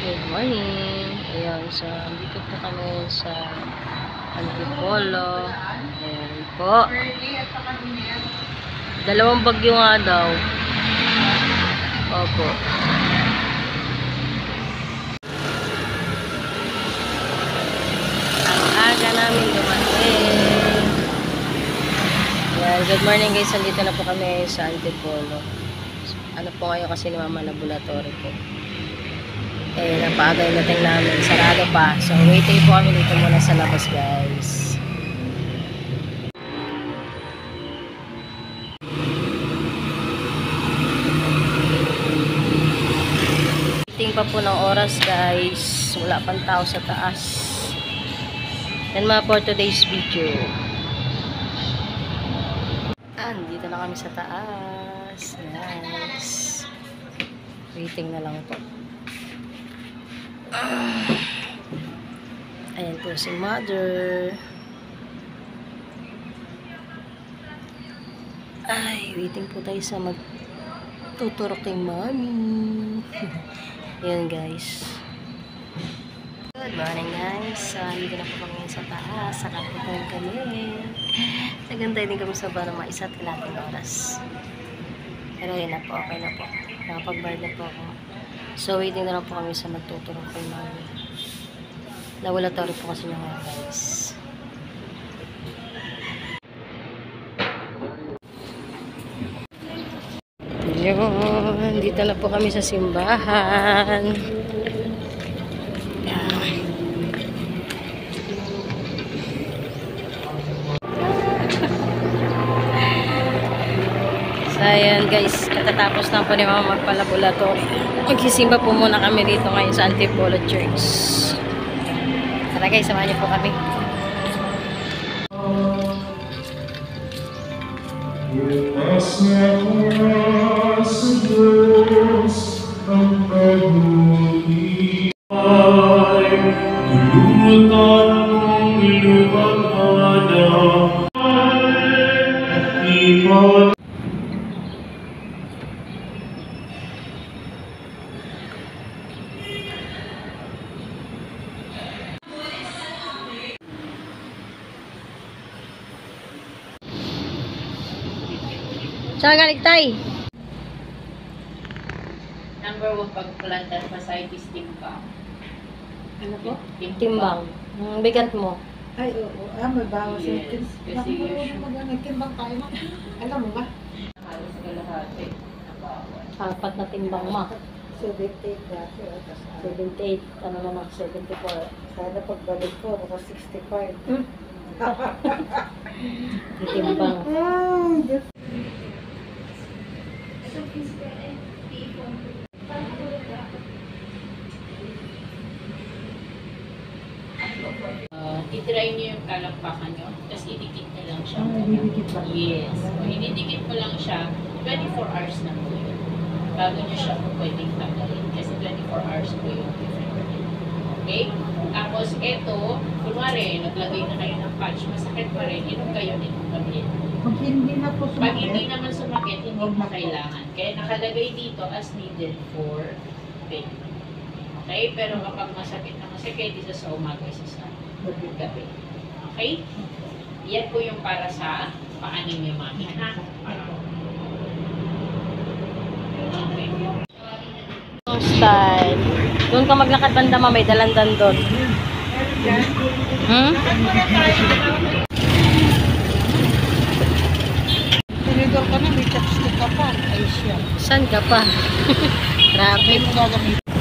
Good morning. Ayan, so dito po kami sa Antipolo. Ayan po. Dalawang bagyo nga daw. Opo. Ang aga namin dumating. Ayan, good morning guys. Andito na po kami sa Antipolo. Ano po ngayon kasi ni Mama Laboratory po. Eh, napaaga yung dating namin. Sarado pa. So, waiting po kami dito muna sa labas, guys. Waiting pa po ng oras, guys. Wala pang tao sa taas. Yan mga for today's video. Dito na kami sa taas. Nice. Waiting na lang po. Ayan po si Mother. Ay, waiting po tayo sa magtuturok kay Mommy. Ayan guys. Good morning guys. Dito na po kami sa taas. Saka po kami. Nagantay din kami sa para maisa't kalating oras. Pero yun na po. Okay na po. Nakapag-bayad na po ako. So, waiting na lang po kami sa magtuturok kay Mommy. Laboratory po kasi niya nga, guys. Yun. Dito na po kami sa simbahan. So, ayan guys. Katatapos na po ni Mama magpa-laboratory. Magsisimba po muna kami dito ngayon sa Antipolo Church. Tara guys, samahan niyo po kami. Saan galing tay? Number 1 pagplantar fasciitis timbang. Ano po? Timbang. Ang bigat mo. Ay, oo. May bawas Yes, yung kasi nagtimbang tayo na. Alam mo ba? Halos kalahati na bawal. Apat na timbang ma. 78 dati. 78. Ano naman? 74. Sana pagbalik ko, naka 65. Timbang. Ay, Diyos. I-try nyo yung kalampakan nyo, tapos idikit nyo lang siya. Didikit ba? Yes. Kung ididikit mo lang siya, 24 hours na po yun. Bago nyo siya po pwedeng tanggalin. Kasi 24 hours po yung different. Okay? Tapos ito, kunwari, naglagay na kayo ng patch, masakit pa rin, inom kayo nitong gabi. Pag hindi na po Pag hindi sumakit, naman sumakit, hindi mo kailangan. Kaya nakalagay dito as needed for pain. Okay? Pero kapag masakit na masakit, isa sa umaga, isa sa gabi. Okay? Yan po yung para sa paanin niyo, Mami. Ha? Okay. Style. Doon ka maglakad banda ma, may dalandan doon. tinidor ka na, may chopstick ka pa. Ay siya. Saan ka pa? Grabe. Hindi mo gagamitin.